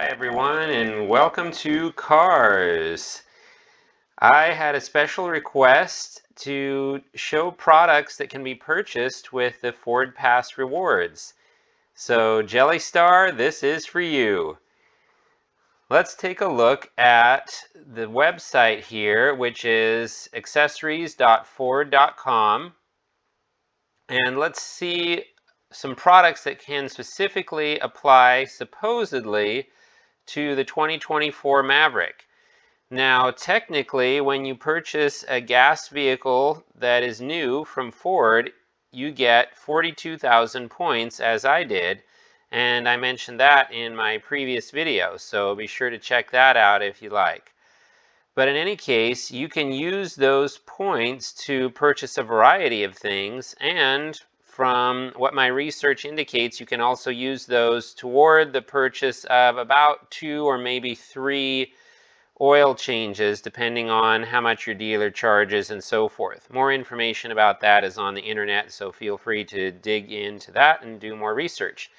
Hi everyone and welcome to C.A.R.S. I had a special request to show products that can be purchased with the FordPass Rewards. So Jellystar, this is for you. Let's take a look at the website here, which is accessories.ford.com, and let's see some products that can specifically apply supposedly to the 2024 Maverick. Now, technically, when you purchase a gas vehicle that is new from Ford, you get 42,000 points, as I did, and I mentioned that in my previous video, so be sure to check that out if you like. But in any case, you can use those points to purchase a variety of things, and from what my research indicates, you can also use those toward the purchase of about 2 or maybe 3 oil changes, depending on how much your dealer charges and so forth. More information about that is on the internet, so feel free to dig into that and do more research.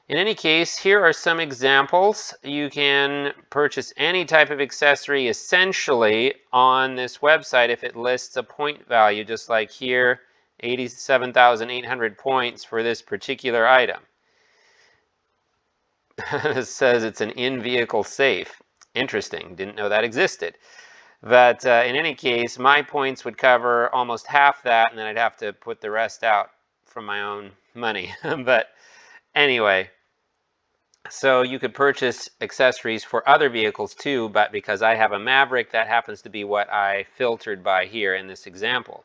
In any case, here are some examples. You can purchase any type of accessory essentially on this website if it lists a point value, just like here, 87,800 points for this particular item. It says it's an in-vehicle safe. Interesting, didn't know that existed. But in any case, my points would cover almost half that, and then I'd have to put the rest out from my own money. But anyway, so you could purchase accessories for other vehicles too, but because I have a Maverick, that happens to be what I filtered by here in this example.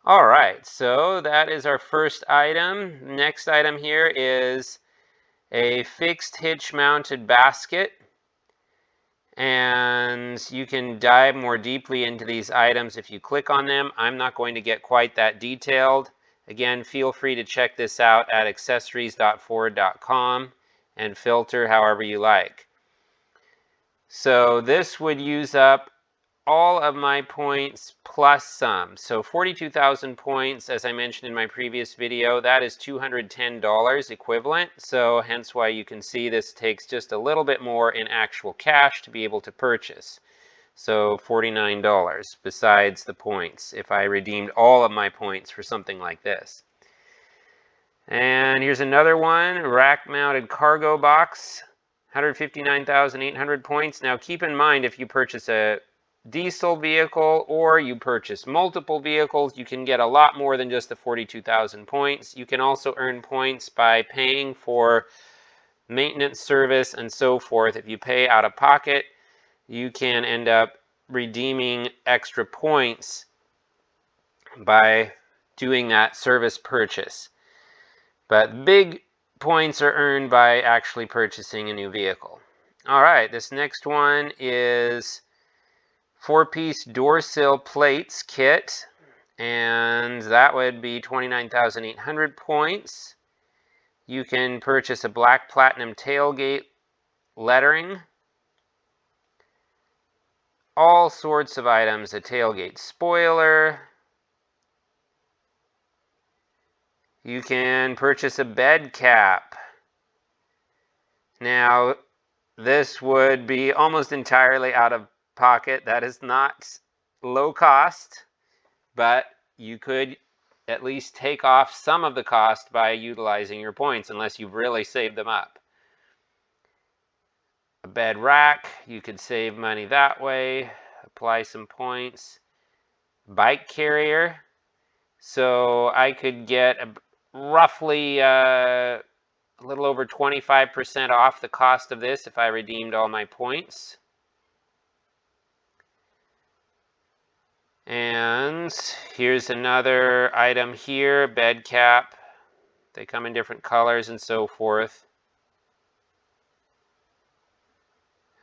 All right, so that is our first item. Next item here is a fixed hitch mounted basket. And you can dive more deeply into these items if you click on them. I'm not going to get quite that detailed. Again, feel free to check this out at accessories.ford.com and filter however you like. So this would use up all of my points plus some. So 42,000 points, as I mentioned in my previous video, that is $210 equivalent. So hence why you can see this takes just a little bit more in actual cash to be able to purchase. So $49 besides the points if I redeemed all of my points for something like this. And here's another one, rack-mounted cargo box, 159,800 points. Now keep in mind, if you purchase a diesel vehicle or you purchase multiple vehicles, you can get a lot more than just the 42,000 points. You can also earn points by paying for maintenance service and so forth. If you pay out of pocket, you can end up redeeming extra points by doing that service purchase. But big points are earned by actually purchasing a new vehicle. All right, this next one is 4-piece door sill plates kit, and that would be 29,800 points. You can purchase a black platinum tailgate lettering, all sorts of items, a tailgate spoiler. You can purchase a bed cap. Now, this would be almost entirely out of pocket. That is not low cost, but you could at least take off some of the cost by utilizing your points, unless you've really saved them up. A bed rack, you could save money that way, apply some points. Bike carrier, so I could get roughly a little over 25% off the cost of this if I redeemed all my points. And here's another item here, bed cap. They come in different colors and so forth.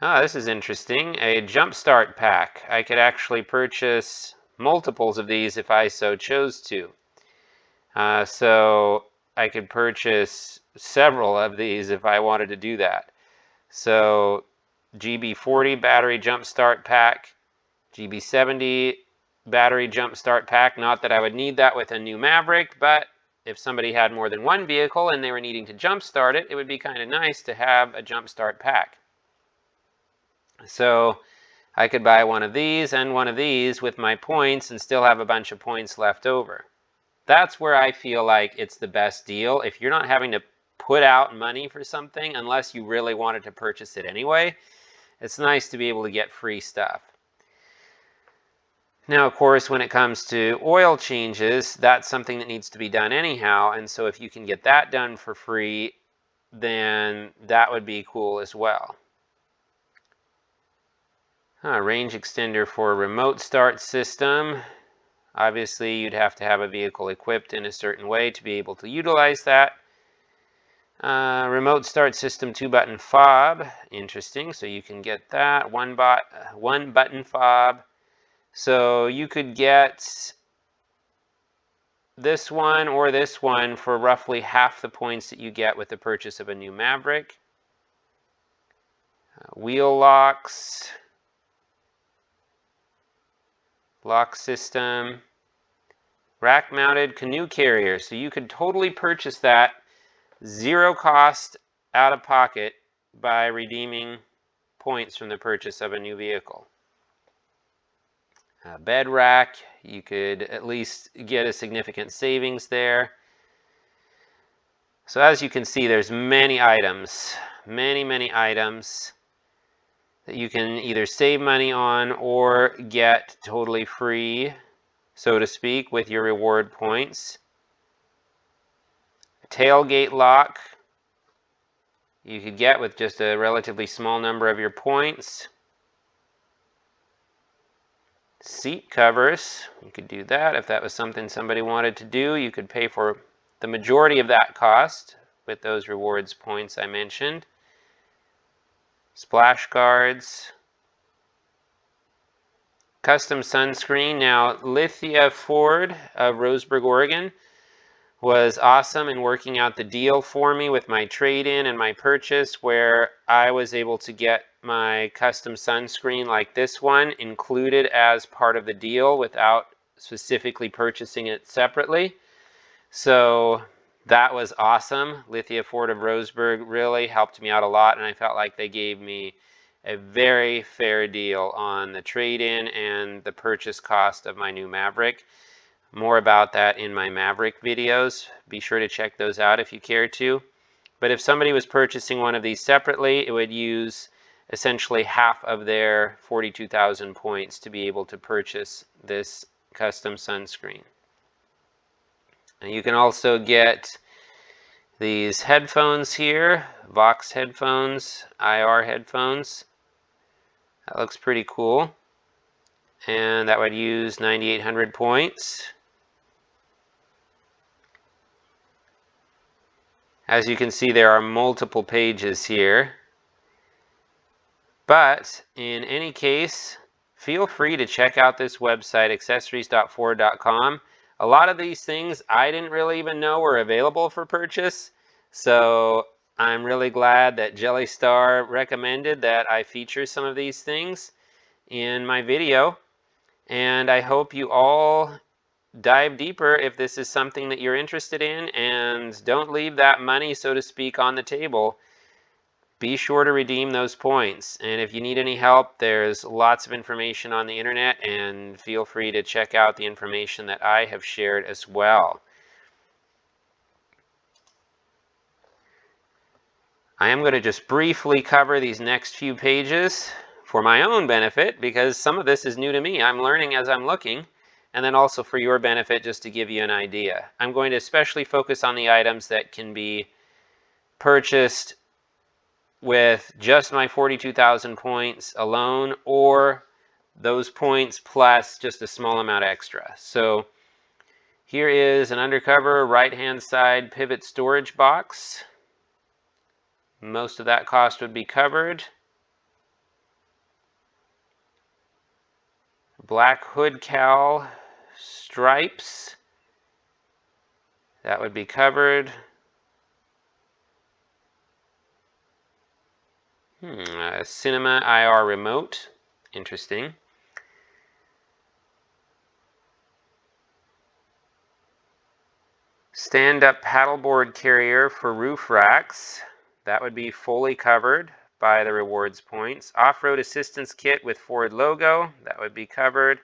Ah, this is interesting. A jump start pack. I could actually purchase multiples of these if I so chose to. So I could purchase several of these if I wanted to do that. So GB40 battery jump start pack, GB70 battery jump start pack. Not that I would need that with a new Maverick, but if somebody had more than one vehicle and they were needing to jumpstart it, it would be kind of nice to have a jumpstart pack. So I could buy one of these and one of these with my points and still have a bunch of points left over. That's where I feel like it's the best deal. If you're not having to put out money for something unless you really wanted to purchase it anyway, it's nice to be able to get free stuff. Now, of course, when it comes to oil changes, that's something that needs to be done anyhow. And so if you can get that done for free, then that would be cool as well. Range extender for a remote start system. Obviously, you'd have to have a vehicle equipped in a certain way to be able to utilize that. Remote start system 2-button fob. Interesting. So you can get that. One button fob. So you could get this one or this one for roughly half the points that you get with the purchase of a new Maverick. Wheel locks. Lock system. Rack mounted canoe carrier. So you could totally purchase that zero cost out of pocket by redeeming points from the purchase of a new vehicle. Bed rack, you could at least get a significant savings there. So as you can see, there's many items, many items that you can either save money on or get totally free, so to speak, with your reward points. Tailgate lock, you could get with just a relatively small number of your points. Seat covers, you could do that if that was something somebody wanted to do. You could pay for the majority of that cost with those rewards points I mentioned. Splash guards. Custom sunscreen. Now, Lithia Ford of Roseburg, Oregon was awesome in working out the deal for me with my trade-in and my purchase, where I was able to get my custom sunscreen like this one included as part of the deal without specifically purchasing it separately. So that was awesome. Lithia Ford of Roseburg really helped me out a lot, and I felt like they gave me a very fair deal on the trade-in and the purchase cost of my new Maverick. More about that in my Maverick videos. Be sure to check those out if you care to. But if somebody was purchasing one of these separately, it would use essentially half of their 42,000 points to be able to purchase this custom sunscreen. And you can also get these headphones here, Vox headphones, IR headphones. That looks pretty cool. And that would use 9,800 points. As you can see, there are multiple pages here. But in any case, feel free to check out this website, accessories.ford.com. A lot of these things I didn't really even know were available for purchase. So I'm really glad that Jelly Star recommended that I feature some of these things in my video. And I hope you all dive deeper if this is something that you're interested in, and don't leave that money, so to speak, on the table. Be sure to redeem those points. And if you need any help, there's lots of information on the internet, and feel free to check out the information that I have shared as well. I am going to just briefly cover these next few pages for my own benefit, because some of this is new to me. I'm learning as I'm looking. And then also for your benefit, just to give you an idea. I'm going to especially focus on the items that can be purchased with just my 42,000 points alone, or those points plus just a small amount extra. So here is an undercover right-hand side pivot storage box. Most of that cost would be covered. Black hood cowl stripes, that would be covered. Cinema IR remote, interesting. Stand-up paddleboard carrier for roof racks. That would be fully covered by the rewards points. Off-road assistance kit with Ford logo. That would be covered.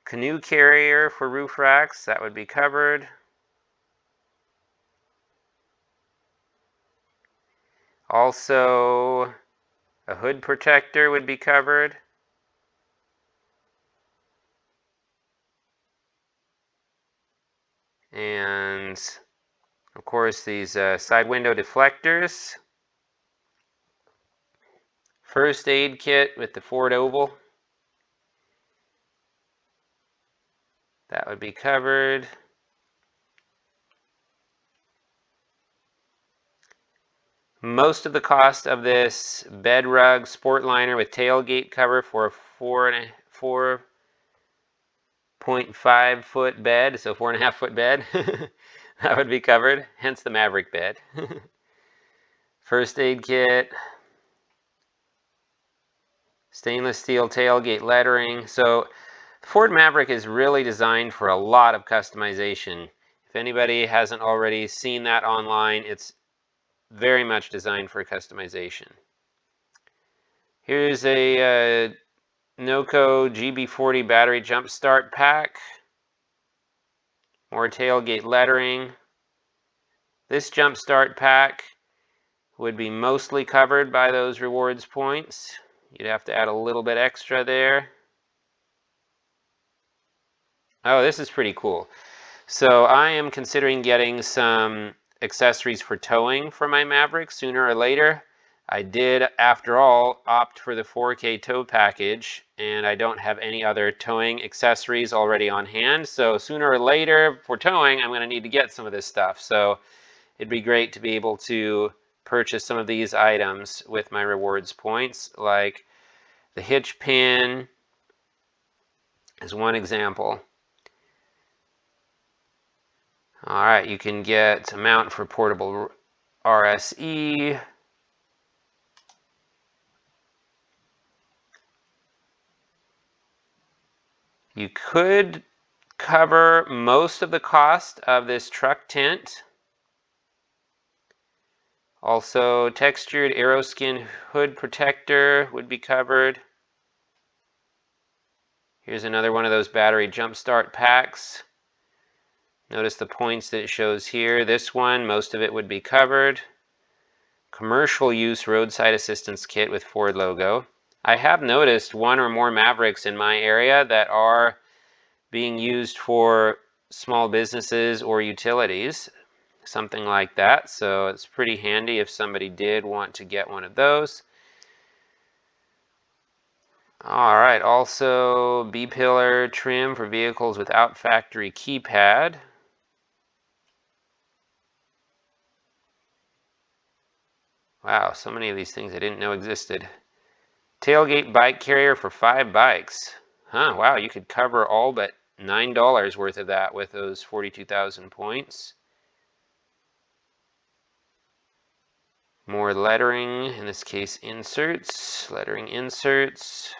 Canoe carrier for roof racks. That would be covered. Also, a hood protector would be covered. And of course, these side window deflectors. First aid kit with the Ford oval. That would be covered. Most of the cost of this bed rug sport liner with tailgate cover for a 4.5 foot bed, so 4.5 foot bed, that would be covered, hence the Maverick bed. First aid kit, stainless steel tailgate lettering. So the Ford Maverick is really designed for a lot of customization. If anybody hasn't already seen that online, it's very much designed for customization. Here's a Noco GB40 battery jump start pack. More tailgate lettering. This jump start pack would be mostly covered by those rewards points. You'd have to add a little bit extra there. Oh, this is pretty cool. So I am considering getting some accessories for towing for my Maverick sooner or later. I did, after all, opt for the 4K tow package, and I don't have any other towing accessories already on hand. So sooner or later, for towing, I'm going to need to get some of this stuff. So it'd be great to be able to purchase some of these items with my rewards points, like the hitch pin is one example. All right, you can get a mount for portable RSE. You could cover most of the cost of this truck tent. Also, textured aeroskin hood protector would be covered. Here's another one of those battery jump start packs. Notice the points that it shows here. This one, most of it would be covered. Commercial use roadside assistance kit with Ford logo. I have noticed one or more Mavericks in my area that are being used for small businesses or utilities, something like that. So it's pretty handy if somebody did want to get one of those. All right, also B-pillar trim for vehicles without factory keypad. Wow, so many of these things I didn't know existed. Tailgate bike carrier for 5 bikes. Huh, wow, you could cover all but $9 worth of that with those 42,000 points. More lettering, in this case inserts, lettering inserts.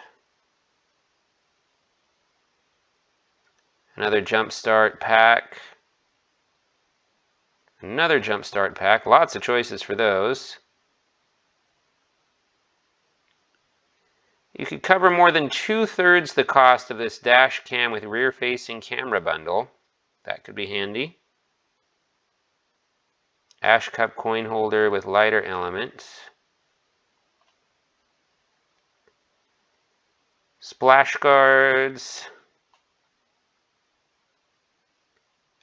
Another jump start pack. Another jump start pack, lots of choices for those. You could cover more than 2/3 the cost of this dash cam with rear-facing camera bundle. That could be handy. Ash cup coin holder with lighter elements. Splash guards.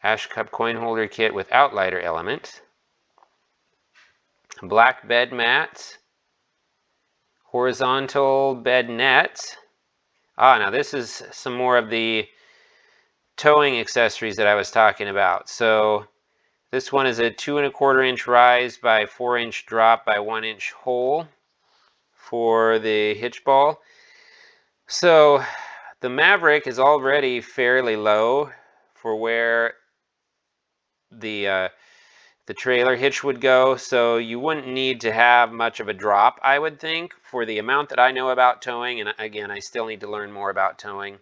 Ash cup coin holder kit without lighter element. Black bed mat. Horizontal bed net. Now this is some more of the towing accessories that I was talking about. So this one is a 2 1/4 inch rise by 4 inch drop by 1 inch hole for the hitch ball. So the Maverick is already fairly low for where the trailer hitch would go, so you wouldn't need to have much of a drop, I would think, for the amount that I know about towing. And again, I still need to learn more about towing,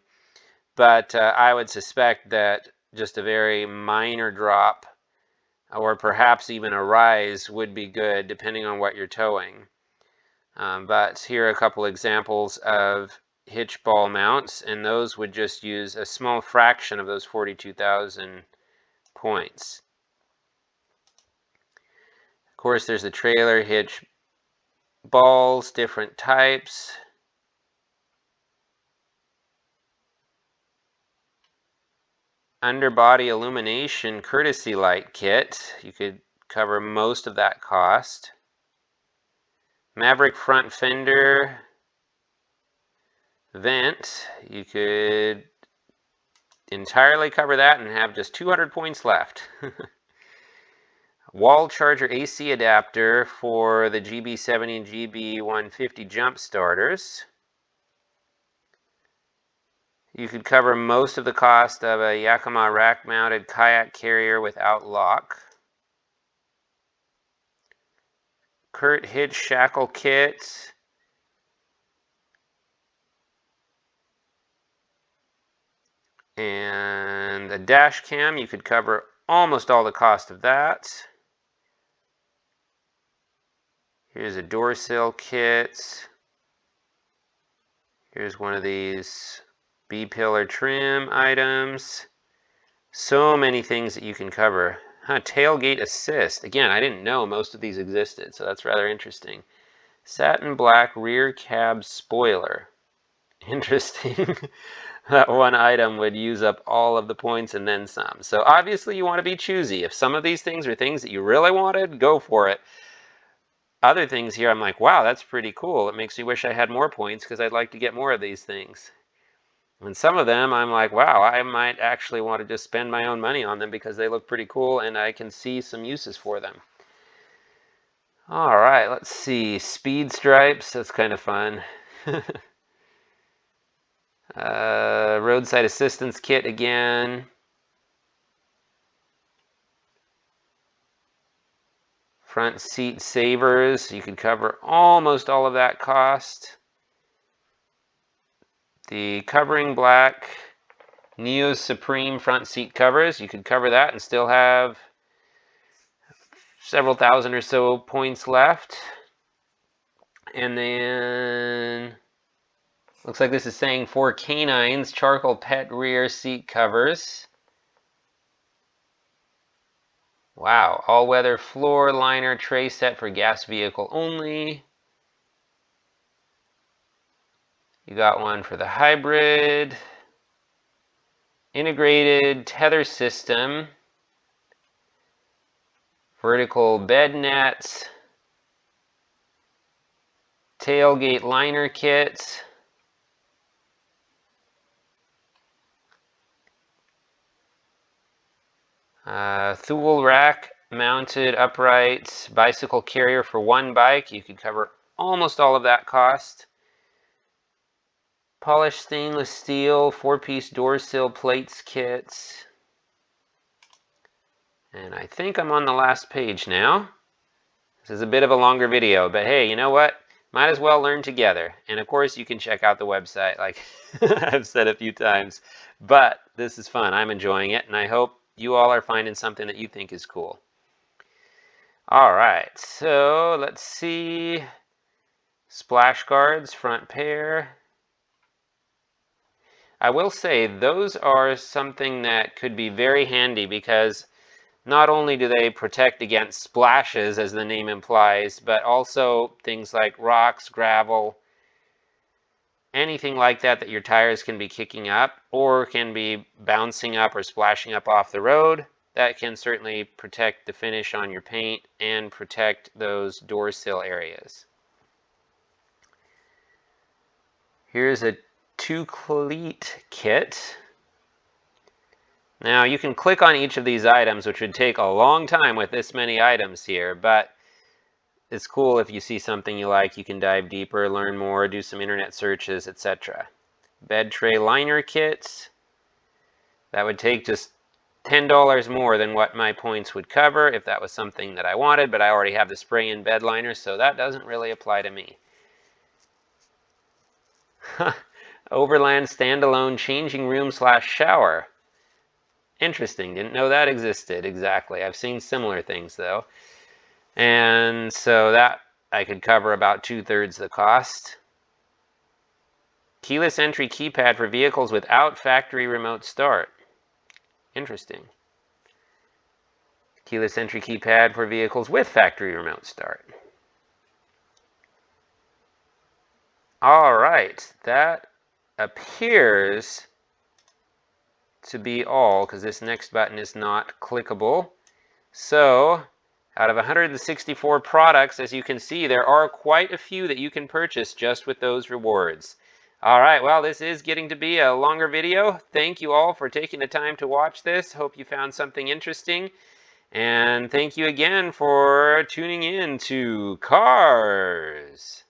but I would suspect that just a very minor drop or perhaps even a rise would be good depending on what you're towing. But here are a couple examples of hitch ball mounts, and those would just use a small fraction of those 42,000 points. Of course, there's the trailer hitch balls, different types. Underbody illumination courtesy light kit. You could cover most of that cost. Maverick front fender vent. You could entirely cover that and have just 200 points left. Wall charger AC adapter for the GB70 and GB150 jump starters. You could cover most of the cost of a Yakima rack-mounted kayak carrier without lock. Kurt hitch shackle kit. And a dash cam, you could cover almost all the cost of that. Here's a door sill kit. Here's one of these B-pillar trim items. So many things that you can cover. Tailgate assist. Again, I didn't know most of these existed, so that's rather interesting. Satin black rear cab spoiler. Interesting. That one item would use up all of the points and then some. So obviously you want to be choosy. If some of these things are things that you really wanted, go for it. Other things here, I'm like, wow, that's pretty cool. It makes me wish I had more points because I'd like to get more of these things. And some of them, I'm like, wow, I might actually want to just spend my own money on them because they look pretty cool and I can see some uses for them. All right, let's see. Speed stripes, that's kind of fun. Roadside assistance kit again. Front seat savers, you could cover almost all of that cost. The covering black Neo Supreme front seat covers, you could cover that and still have several thousand or so points left. And then looks like this is saying for canines, charcoal pet rear seat covers. Wow, all-weather floor liner tray set for gas vehicle only. You got one for the hybrid. Integrated tether system. Vertical bed nets. Tailgate liner kit. Thule rack mounted upright bicycle carrier for one bike. You could cover almost all of that cost. Polished stainless steel 4-piece door sill plates kits. And I think I'm on the last page now. This is a bit of a longer video, but hey, you know what? Might as well learn together. And of course, you can check out the website, like I've said a few times. But this is fun. I'm enjoying it, and I hope you all are finding something that you think is cool. All right, so let's see. Splash guards, front pair. I will say those are something that could be very handy because not only do they protect against splashes, as the name implies, but also things like rocks, gravel, anything like that that your tires can be kicking up or can be bouncing up or splashing up off the road. That can certainly protect the finish on your paint and protect those door sill areas. Here's a 2-cleat kit. Now you can click on each of these items, which would take a long time with this many items here, but it's cool if you see something you like, you can dive deeper, learn more, do some internet searches, etc. Bed tray liner kits. That would take just $10 more than what my points would cover if that was something that I wanted, but I already have the spray-in bed liner, so that doesn't really apply to me. Overland standalone changing room / shower. Interesting. Didn't know that existed. Exactly. I've seen similar things though. And so that I could cover about 2/3 the cost. Keyless entry keypad for vehicles without factory remote start. Interesting. Keyless entry keypad for vehicles with factory remote start. All right, that appears to be all because this next button is not clickable. So out of 164 products, as you can see, there are quite a few that you can purchase just with those rewards. All right, well, this is getting to be a longer video. Thank you all for taking the time to watch this. Hope you found something interesting. And thank you again for tuning in to C.A.R.S.